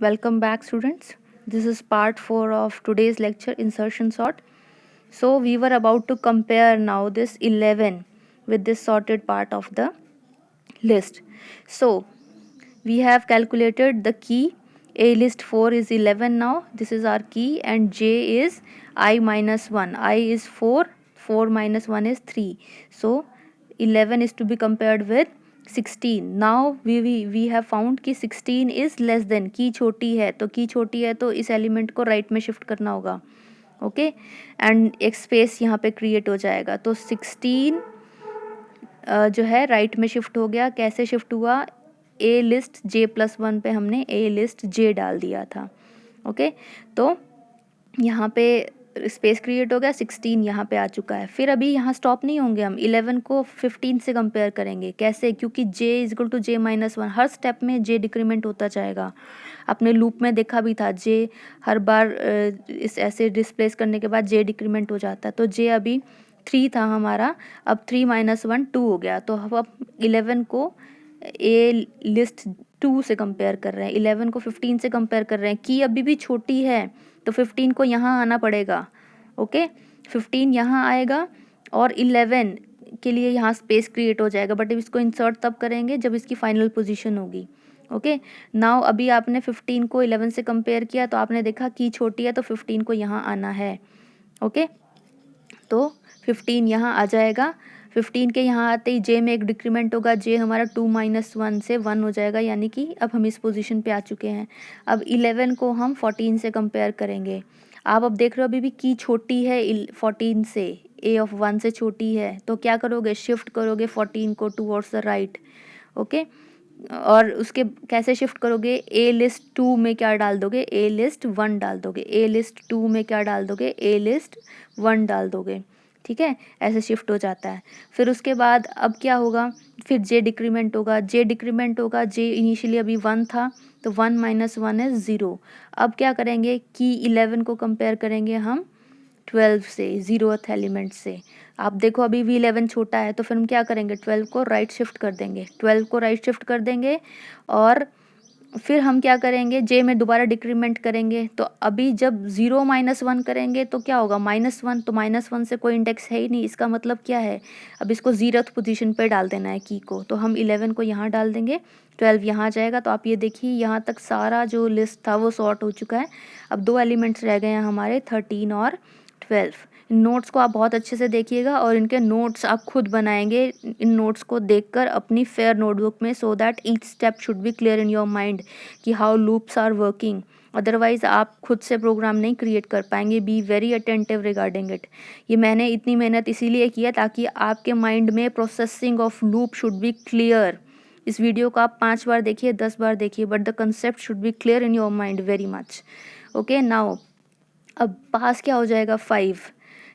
Welcome back, students. This is part 4 of today's lecture, insertion sort. So we were about to compare now this 11 with this sorted part of the list. So we have calculated the key. A list 4 is 11 now. This is our key, and J is I minus 1. I is 4. 4 minus 1 is 3. So 11 is to be compared with 16. Now we have found कि 16 is less than, की छोटी है, तो की छोटी है तो इस एलिमेंट को राइट में शिफ्ट करना होगा. ओके, एंड एक स्पेस यहाँ पे क्रिएट हो जाएगा. तो 16 जो है राइट में शिफ्ट हो गया. कैसे शिफ्ट हुआ? ए लिस्ट J+1 पे हमने ए लिस्ट J डाल दिया था. ओके, तो यहाँ पे स्पेस क्रिएट हो गया. 16 यहाँ पे आ चुका है. फिर अभी यहाँ स्टॉप नहीं होंगे, हम 11 को 15 से कंपेयर करेंगे. कैसे? क्योंकि J इक्वल टू J-1. हर स्टेप में J डिक्रीमेंट होता जाएगा. अपने लूप में देखा भी था, J हर बार इस ऐसे डिस्प्लेस करने के बाद J डिक्रीमेंट हो जाता है. तो J अभी 3 था हमारा, अब 3 - 1 2 हो गया. तो अब 11 को ए लिस्ट 2 से कंपेयर कर रहे हैं, 11 को 15 से कंपेयर कर रहे हैं. की अभी भी छोटी है तो 15 को यहाँ आना पड़ेगा. ओके, 15 यहाँ आएगा और 11 के लिए यहाँ स्पेस क्रिएट हो जाएगा. बट इसको इंसर्ट तब करेंगे जब इसकी फाइनल पोजीशन होगी. ओके, नाउ अभी आपने 15 को 11 से कंपेयर किया तो आपने देखा की छोटी है तो 15 को यहाँ आना है. ओके, तो 15 यहाँ आ जाएगा. 15 के यहाँ आते ही J में एक डिक्रीमेंट होगा. J हमारा 2 - 1 से 1 हो जाएगा, यानी कि अब हम इस पोजीशन पे आ चुके हैं. अब 11 को हम 14 से कंपेयर करेंगे. आप अब देख रहे हो अभी भी की छोटी है 14 से, A ऑफ 1 से छोटी है. तो क्या करोगे? शिफ्ट करोगे 14 को टुवर्ड्स द राइट. ओके, और उसके कैसे शिफ्ट करोगे? ए लिस्ट 2 में क्या डाल दोगे? ए लिस्ट 1 डाल दोगे. ए लिस्ट 2 में क्या डाल दोगे? ए लिस्ट 1 डाल दोगे. ठीक है, ऐसे शिफ्ट हो जाता है. फिर उसके बाद अब क्या होगा? फिर J डिक्रीमेंट होगा. J डिक्रीमेंट होगा. J इनिशियली अभी 1 था तो 1 - 1 इज 0. अब क्या करेंगे कि 11 को कंपेयर करेंगे हम 12 से, 0th एलिमेंट से. आप देखो अभी भी 11 छोटा है तो फिर हम क्या करेंगे? 12 को राइट शिफ्ट कर देंगे. 12 को राइट शिफ्ट कर देंगे और फिर हम क्या करेंगे? J में दोबारा डिक्रीमेंट करेंगे. तो अभी जब 0 - 1 करेंगे तो क्या होगा? -1. तो -1 से कोई इंडेक्स है ही नहीं. इसका मतलब क्या है? अब इसको 0th पोजीशन पे डाल देना है की को. तो हम 11 को यहाँ डाल देंगे, 12 यहाँ जाएगा. तो आप ये देखिए यहाँ तक सारा जो लिस्ट था वो सॉर्ट हो चुका है. अब 2 एलिमेंट्स रह गए हैं हमारे, 13 और 12. इन नोट्स को आप बहुत अच्छे से देखिएगा और इनके नोट्स आप खुद बनाएंगे इन नोट्स को देखकर अपनी फेयर नोटबुक में, so that each step should be clear in your mind कि how loops are working. Otherwise आप खुद से प्रोग्राम नहीं क्रिएट कर पाएंगे. Be very attentive regarding it. ये मैंने इतनी मेहनत इसीलिए किया ताकि आपके माइंड में processing of loop should be clear. इस वीडियो को आप 5 बार देखिए, 10 बार देखिए, but the concept should be clear in your mind very much. Okay, now अब पास क्या हो जाएगा? 5.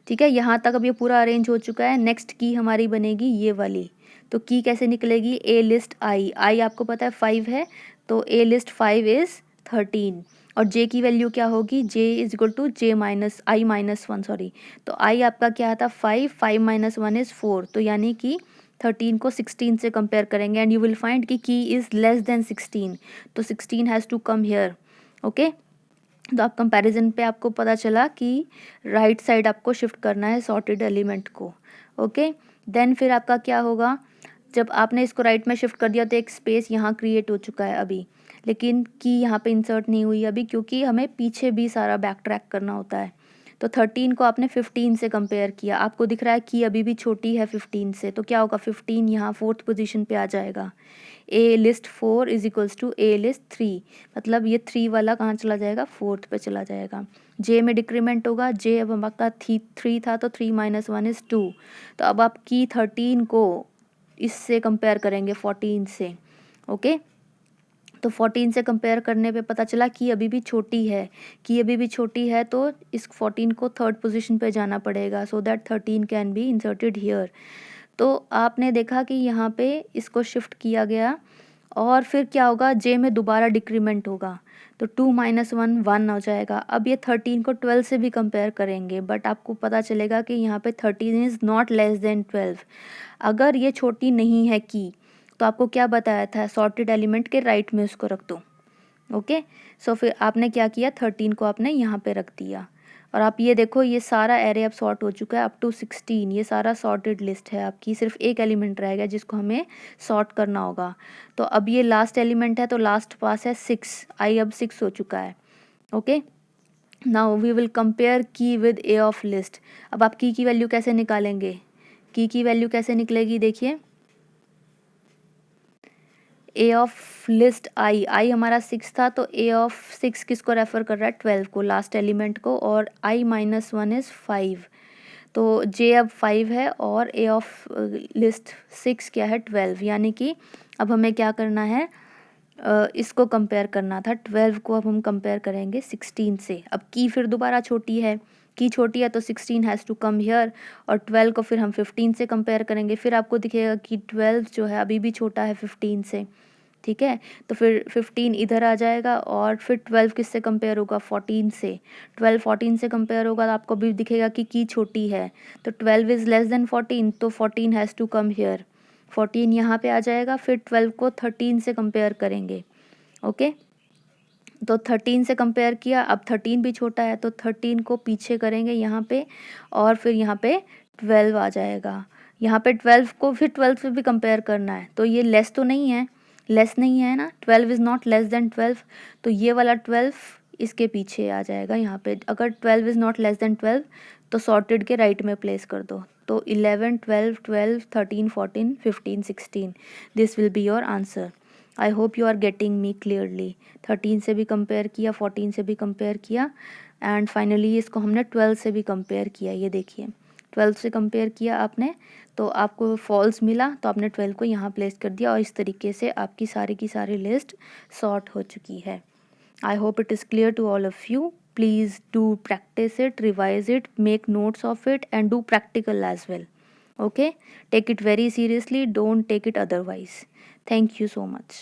ठीक है, यहाँ तक अब ये पूरा अरेंज हो चुका है. नेक्स्ट की हमारी बनेगी ये वाली. तो की कैसे निकलेगी? ए लिस्ट आई. आई आपको पता है 5 है, तो ए लिस्ट 5 इज़ 13. और J की वैल्यू क्या होगी? J is equal to I-1. Sorry, तो I आपका क्या था? 5. 5 - 1 इज़ 4. तो यानी कि 13 को 16 से कंपेयर करेंगे एंड यू विल फाइंड कि की इज़ लेस देन 16. तो 16 has to come here. Okay, तो आप कंपैरिजन पे आपको पता चला कि राइट साइड आपको शिफ्ट करना है सॉर्टेड एलिमेंट को. ओके, देन फिर आपका क्या होगा? जब आपने इसको राइट में शिफ्ट कर दिया तो एक स्पेस यहाँ क्रिएट हो चुका है अभी, लेकिन की यहाँ पे इंसर्ट नहीं हुई अभी क्योंकि हमें पीछे भी सारा बैक ट्रैक करना होता है. तो 13 को आपने 15 से कंपेयर किया. आपको दिख रहा है कि अभी भी छोटी है 15 से, तो क्या होगा? 15 यहाँ 4th पोजीशन पे आ जाएगा. A list 4 is equals to a list 3. मतलब ये 3 वाला कहाँ चला जाएगा? 4th पे चला जाएगा. J में डिक्रीमेंट होगा. J अब आपका 3 था तो 3 - 1 इज़ 2. तो अब आप की 13 को इससे कंपेयर करेंगे 14 से. ओके, तो 14 से कंपेयर करने पे पता चला कि अभी भी छोटी है. कि अभी भी छोटी है तो इस 14 को 3rd पोजीशन पे जाना पड़ेगा, so that 13 can be inserted here. तो आपने देखा कि यहाँ पे इसको शिफ्ट किया गया और फिर क्या होगा? J में दोबारा डिक्रीमेंट होगा तो 2 - 1 1 हो जाएगा. अब ये 13 को 12 से भी कंपेयर करेंगे, बट आपको पता चलेगा कि यहाँ पे 13 इज़ नॉट लेस देन 12. अगर ये छोटी नहीं है की, तो आपको क्या बताया था? सॉर्टेड एलिमेंट के राइट में उसको रख दो. ओके, सो फिर आपने क्या किया, 13 को आपने यहाँ पे रख दिया, और आप ये देखो ये सारा एरे अब सॉर्ट हो चुका है अप टू 16, ये सारा सॉर्टेड लिस्ट है आपकी, सिर्फ एक एलिमेंट रह गया जिसको हमें सॉर्ट करना होगा। तो अब ये लास्ट एलिमेंट है, तो लास्ट पास है 6, आई अब 6 हो चुका है। Okay, now we will compare key with a of list. अब आप की वैल्यू कैसे निकालेंगे, की वैल्यू कैसे निकलेगी, देखिए ए ऑफ लिस्ट आई हमारा 6 था, तो ए ऑफ 6 किसको रेफर कर रहा है, 12 को, लास्ट एलिमेंट को, और आई माइनस 1 इज़ 5, तो जे अब 5 है और ए ऑफ लिस्ट 6 क्या है, 12, यानी कि अब हमें क्या करना है, इसको कंपेयर करना था, 12 को अब हम कंपेयर करेंगे 16 से। अब की फिर दोबारा छोटी है, की छोटी है तो 16 हैज़ टू कम हियर, और 12 को फिर हम 15 से कंपेयर करेंगे, फिर आपको दिखेगा कि 12 जो है अभी भी छोटा है 15 से, ठीक है, तो फिर 15 इधर आ जाएगा, और फिर 12 किससे कंपेयर होगा, 14 से, 12 14 से कंपेयर होगा, तो आपको भी दिखेगा कि की छोटी है, तो 12 इज़ लेस देन 14, तो 14 हैज़ टू कम हियर, 14 यहाँ पे आ जाएगा, फिर 12 को 13 से कंपेयर करेंगे। ओके, तो 13 से कंपेयर किया, अब 13 भी छोटा है, तो 13 को पीछे करेंगे यहाँ पे, और फिर यहाँ पे 12 आ जाएगा, यहाँ पे 12 को फिर 12 से भी कंपेयर करना है, तो ये लेस तो नहीं है, लेस नहीं है ना, 12 इज़ नॉट लेस देन 12, तो ये वाला 12 इसके पीछे आ जाएगा यहाँ पे, अगर 12 इज़ नॉट लेस देन 12 तो सॉर्टेड के राइट में प्लेस कर दो, तो 11 12 12 13 14 15 16, this will be your answer. I hope you are getting me clearly. 13 से भी कंपेयर किया, 14 से भी कंपेयर किया, एंड फाइनली इसको हमने 12 से भी कंपेयर किया, ये देखिए 12 से कंपेयर किया आपने, तो आपको फॉल्स मिला, तो आपने 12 को यहाँ प्लेस कर दिया, और इस तरीके से आपकी सारी की सारी लिस्ट सॉर्ट हो चुकी है। I hope it is clear to all of you. Please do practice it, revise it, make notes of it, and do practical as well. Okay, take it very seriously, don't take it otherwise. Thank you so much.